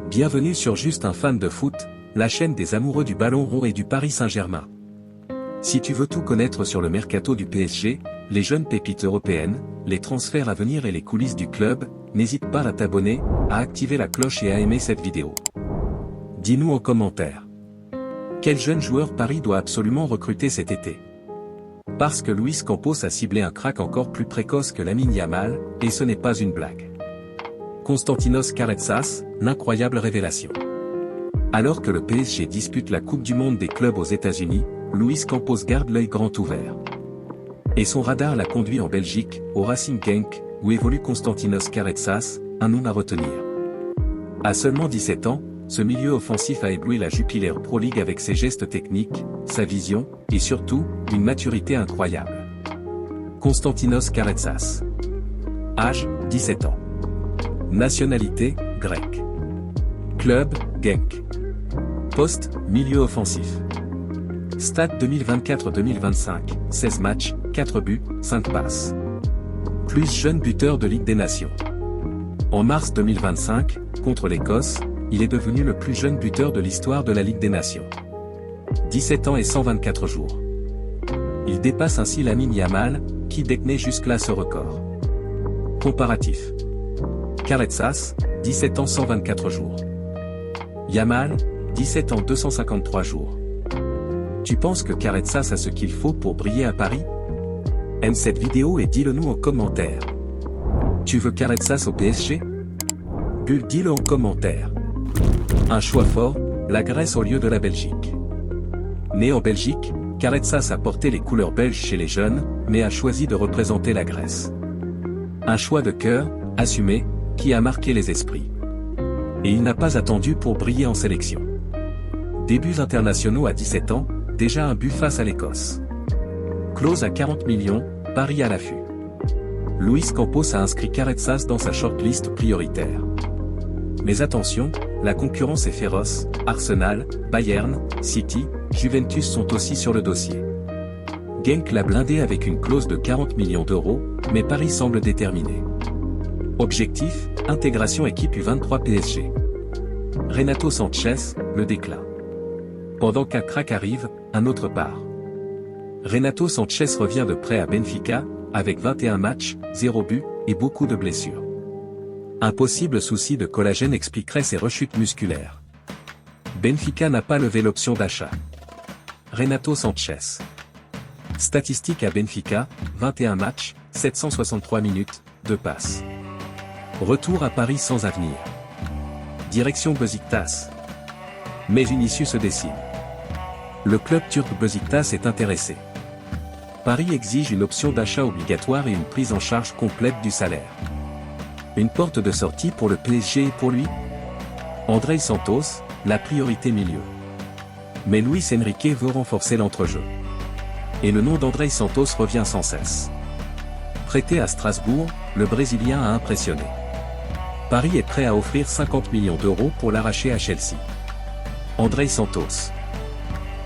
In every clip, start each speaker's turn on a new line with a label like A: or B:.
A: Bienvenue sur Juste un fan de foot, la chaîne des amoureux du ballon rond et du Paris Saint-Germain. Si tu veux tout connaître sur le mercato du PSG, les jeunes pépites européennes, les transferts à venir et les coulisses du club, n'hésite pas à t'abonner, à activer la cloche et à aimer cette vidéo. Dis-nous en commentaire. Quel jeune joueur Paris doit absolument recruter cet été? Parce que Luis Campos a ciblé un crack encore plus précoce que Lamine Yamal, et ce n'est pas une blague. Konstantinos Karatsas, l'incroyable révélation. Alors que le PSG dispute la Coupe du Monde des clubs aux États-Unis, Luis Campos garde l'œil grand ouvert. Et son radar l'a conduit en Belgique, au Racing Genk, où évolue Konstantinos Karatsas, un nom à retenir. À seulement 17 ans, ce milieu offensif a ébloui la Jupiler Pro League avec ses gestes techniques, sa vision, et surtout, une maturité incroyable. Konstantinos Karatsas. Âge, 17 ans. Nationalité, grecque. Club, Genk. Poste, milieu offensif. Stade 2024-2025, 16 matchs, 4 buts, 5 passes. Plus jeune buteur de Ligue des Nations. En mars 2025, contre l'Écosse, il est devenu le plus jeune buteur de l'histoire de la Ligue des Nations. 17 ans et 124 jours. Il dépasse ainsi Lamine Yamal, qui détenait jusque-là ce record. Comparatif. Karatsas, 17 ans 124 jours. Yamal, 17 ans 253 jours. Tu penses que Karatsas a ce qu'il faut pour briller à Paris? Aime cette vidéo et dis-le nous en commentaire. Tu veux Karatsas au PSG? Bulle, dis-le en commentaire. Un choix fort, la Grèce au lieu de la Belgique. Né en Belgique, Karatsas a porté les couleurs belges chez les jeunes, mais a choisi de représenter la Grèce. Un choix de cœur, assumé, qui a marqué les esprits. Et il n'a pas attendu pour briller en sélection. Débuts internationaux à 17 ans, déjà un but face à l'Écosse. Clause à 40 millions, Paris à l'affût. Luis Campos a inscrit Karatsas dans sa shortlist prioritaire. Mais attention, la concurrence est féroce, Arsenal, Bayern, City, Juventus sont aussi sur le dossier. Genk l'a blindé avec une clause de 40 millions d'euros, mais Paris semble déterminé. Objectif, intégration équipe U23 PSG. Renato Sanchez, le déclin. Pendant qu'un crack arrive, un autre part. Renato Sanchez revient de prêt à Benfica, avec 21 matchs, 0 but, et beaucoup de blessures. Un possible souci de collagène expliquerait ses rechutes musculaires. Benfica n'a pas levé l'option d'achat. Renato Sanchez. Statistiques à Benfica, 21 matchs, 763 minutes, 2 passes. Retour à Paris sans avenir. Direction Beşiktaş. Mais une issue se dessine. Le club turc Beşiktaş est intéressé. Paris exige une option d'achat obligatoire et une prise en charge complète du salaire. Une porte de sortie pour le PSG et pour lui? Andrei Santos, la priorité milieu. Mais Luis Enrique veut renforcer l'entrejeu. Et le nom d'Andrei Santos revient sans cesse. Prêté à Strasbourg, le Brésilien a impressionné. Paris est prêt à offrir 50 millions d'euros pour l'arracher à Chelsea. Andrei Santos.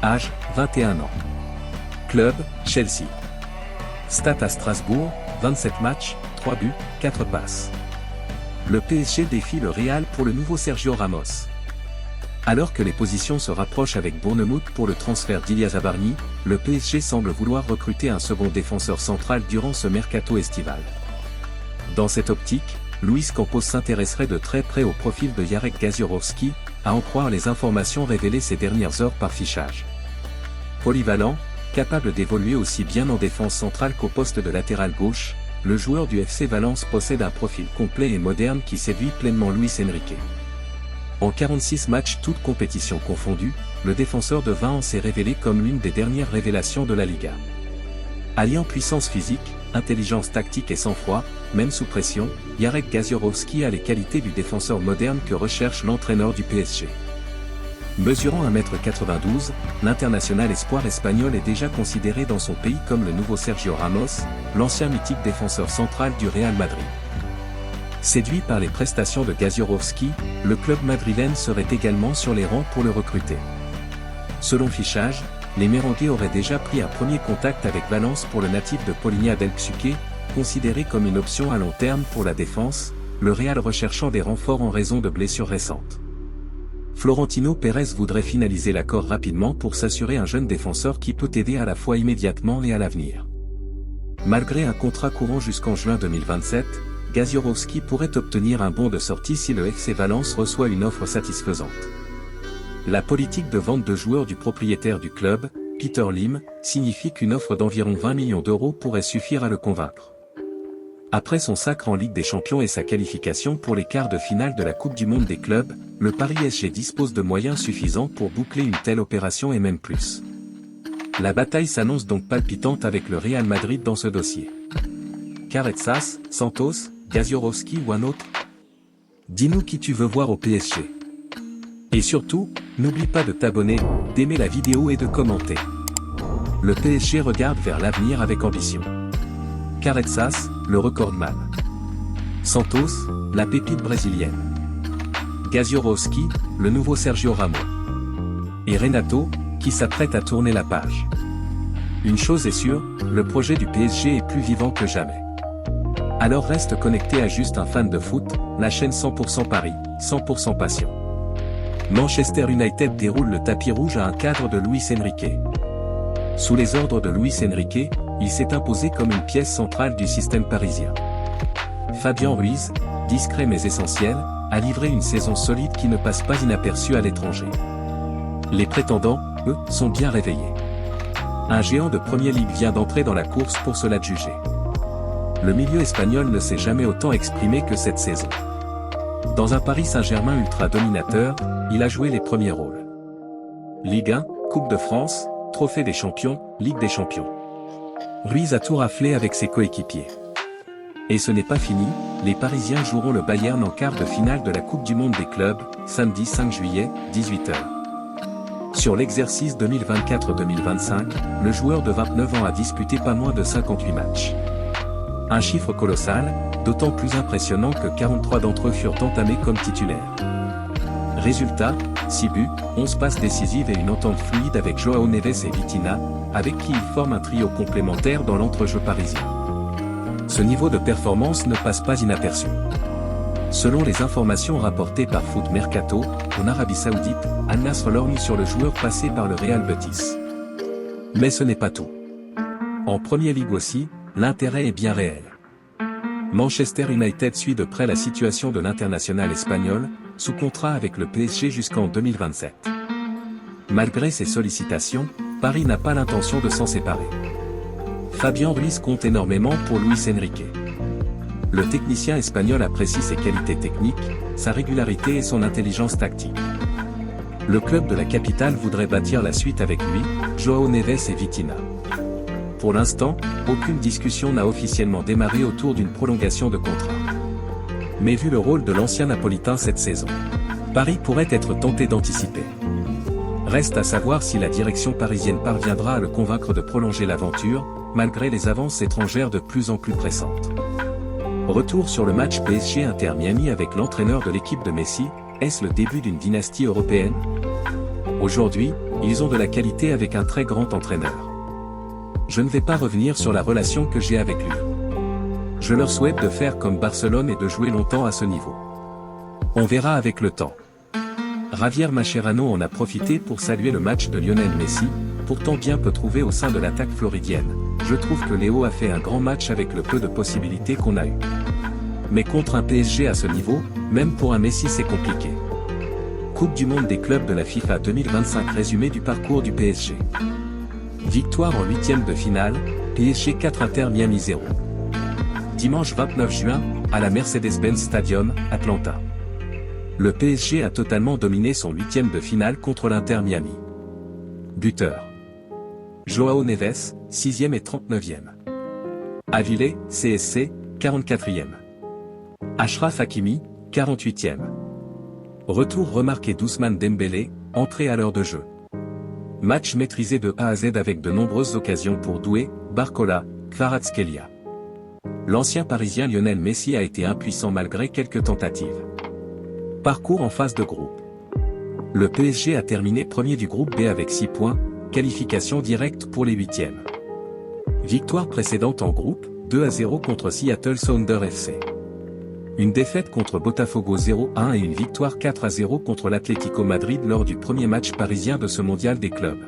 A: Âge, 21 ans. Club, Chelsea. Stats à Strasbourg, 27 matchs, 3 buts, 4 passes. Le PSG défie le Real pour le nouveau Sergio Ramos. Alors que les positions se rapprochent avec Bournemouth pour le transfert d'Ilya Zabarny, le PSG semble vouloir recruter un second défenseur central durant ce mercato estival. Dans cette optique, Luis Campos s'intéresserait de très près au profil de Jarek Gasiorowski, à en croire les informations révélées ces dernières heures par Fichage. Polyvalent, capable d'évoluer aussi bien en défense centrale qu'au poste de latéral gauche, le joueur du FC Valence possède un profil complet et moderne qui séduit pleinement Luis Enrique. En 46 matchs toutes compétitions confondues, le défenseur de 20 ans s'est révélé comme l'une des dernières révélations de la Liga. Alliant puissance physique, intelligence tactique et sang-froid, même sous pression, Jarek Gasiorowski a les qualités du défenseur moderne que recherche l'entraîneur du PSG. Mesurant 1m92, l'international espoir espagnol est déjà considéré dans son pays comme le nouveau Sergio Ramos, l'ancien mythique défenseur central du Real Madrid. Séduit par les prestations de Gasiorowski, le club madrilène serait également sur les rangs pour le recruter. Selon Fichage, les Merengues auraient déjà pris un premier contact avec Valence pour le natif de Polignano del Xuque, considéré comme une option à long terme pour la défense, le Real recherchant des renforts en raison de blessures récentes. Florentino Pérez voudrait finaliser l'accord rapidement pour s'assurer un jeune défenseur qui peut aider à la fois immédiatement et à l'avenir. Malgré un contrat courant jusqu'en juin 2027, Gaziorowski pourrait obtenir un bon de sortie si le FC Valence reçoit une offre satisfaisante. La politique de vente de joueurs du propriétaire du club, Peter Lim, signifie qu'une offre d'environ 20 millions d'euros pourrait suffire à le convaincre. Après son sacre en Ligue des Champions et sa qualification pour les quarts de finale de la Coupe du Monde des clubs, le Paris SG dispose de moyens suffisants pour boucler une telle opération et même plus. La bataille s'annonce donc palpitante avec le Real Madrid dans ce dossier. Carretzas, Santos, Gaziorowski ou un autre? Dis-nous qui tu veux voir au PSG. Et surtout, n'oublie pas de t'abonner, d'aimer la vidéo et de commenter. Le PSG regarde vers l'avenir avec ambition. Carretzas, le recordman. Santos, la pépite brésilienne. Gaziorowski, le nouveau Sergio Ramos. Et Renato, qui s'apprête à tourner la page. Une chose est sûre, le projet du PSG est plus vivant que jamais. Alors reste connecté à Juste un fan de foot, la chaîne 100% Paris, 100% passion. Manchester United déroule le tapis rouge à un cadre de Luis Enrique. Sous les ordres de Luis Enrique, il s'est imposé comme une pièce centrale du système parisien. Fabien Ruiz, discret mais essentiel, a livré une saison solide qui ne passe pas inaperçue à l'étranger. Les prétendants, eux, sont bien réveillés. Un géant de Premier League vient d'entrer dans la course pour se l'adjuger. Le milieu espagnol ne s'est jamais autant exprimé que cette saison. Dans un Paris Saint-Germain ultra dominateur, il a joué les premiers rôles. Ligue 1, Coupe de France, Trophée des Champions, Ligue des Champions. Ruiz a tout raflé avec ses coéquipiers. Et ce n'est pas fini, les Parisiens joueront le Bayern en quart de finale de la Coupe du Monde des clubs, samedi 5 juillet, 18h. Sur l'exercice 2024-2025, le joueur de 29 ans a disputé pas moins de 58 matchs. Un chiffre colossal, d'autant plus impressionnant que 43 d'entre eux furent entamés comme titulaires. Résultat, 6 buts, 11 passes décisives et une entente fluide avec Joao Neves et Vitinha, avec qui il forme un trio complémentaire dans l'entrejeu parisien. Ce niveau de performance ne passe pas inaperçu. Selon les informations rapportées par Foot Mercato, en Arabie Saoudite, Al Nassr lorgne sur le joueur passé par le Real Betis. Mais ce n'est pas tout. En Premier League aussi, l'intérêt est bien réel. Manchester United suit de près la situation de l'international espagnol, sous contrat avec le PSG jusqu'en 2027. Malgré ces sollicitations, Paris n'a pas l'intention de s'en séparer. Fabien Ruiz compte énormément pour Luis Enrique. Le technicien espagnol apprécie ses qualités techniques, sa régularité et son intelligence tactique. Le club de la capitale voudrait bâtir la suite avec lui, Joao Neves et Vitinha. Pour l'instant, aucune discussion n'a officiellement démarré autour d'une prolongation de contrat. Mais vu le rôle de l'ancien napolitain cette saison, Paris pourrait être tenté d'anticiper. Reste à savoir si la direction parisienne parviendra à le convaincre de prolonger l'aventure, malgré les avances étrangères de plus en plus pressantes. Retour sur le match PSG Inter Miami avec l'entraîneur de l'équipe de Messi, est-ce le début d'une dynastie européenne? Aujourd'hui, ils ont de la qualité avec un très grand entraîneur. Je ne vais pas revenir sur la relation que j'ai avec lui. Je leur souhaite de faire comme Barcelone et de jouer longtemps à ce niveau. On verra avec le temps. Javier Mascherano en a profité pour saluer le match de Lionel Messi, pourtant bien peu trouvé au sein de l'attaque floridienne. Je trouve que Léo a fait un grand match avec le peu de possibilités qu'on a eu. Mais contre un PSG à ce niveau, même pour un Messi c'est compliqué. Coupe du monde des clubs de la FIFA 2025 résumé du parcours du PSG. Victoire en 8e de finale, PSG 4 Inter Miami 0. Dimanche 29 juin, à la Mercedes-Benz Stadium, Atlanta. Le PSG a totalement dominé son 8e de finale contre l'Inter Miami. Buteur. Joao Neves, 6e et 39e. Avile, CSC, 44e. Achraf Hakimi, 48e. Retour remarqué d'Ousmane Dembélé, entré à l'heure de jeu. Match maîtrisé de A à Z avec de nombreuses occasions pour Doué, Barcola, Kvaratskhelia. L'ancien parisien Lionel Messi a été impuissant malgré quelques tentatives. Parcours en phase de groupe. Le PSG a terminé premier du groupe B avec 6 points, qualification directe pour les 8e. Victoire précédente en groupe, 2-0 contre Seattle Sounders FC. Une défaite contre Botafogo 0-1 et une victoire 4-0 contre l'Atlético Madrid lors du premier match parisien de ce mondial des clubs.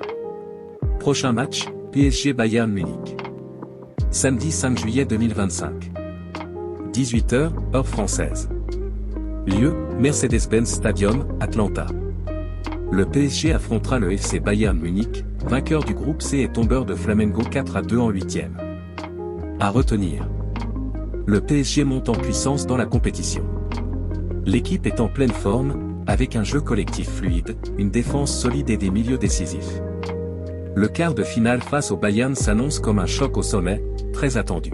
A: Prochain match, PSG Bayern Munich. Samedi 5 juillet 2025. 18h, heure française. Lieu, Mercedes-Benz Stadium, Atlanta. Le PSG affrontera le FC Bayern Munich, vainqueur du groupe C et tombeur de Flamengo 4-2 en 8e. À retenir. Le PSG monte en puissance dans la compétition. L'équipe est en pleine forme, avec un jeu collectif fluide, une défense solide et des milieux décisifs. Le quart de finale face au Bayern s'annonce comme un choc au sommet, très attendu.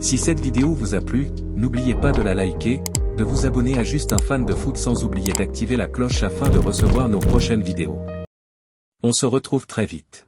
A: Si cette vidéo vous a plu, n'oubliez pas de la liker, de vous abonner à Juste un fan de foot sans oublier d'activer la cloche afin de recevoir nos prochaines vidéos. On se retrouve très vite.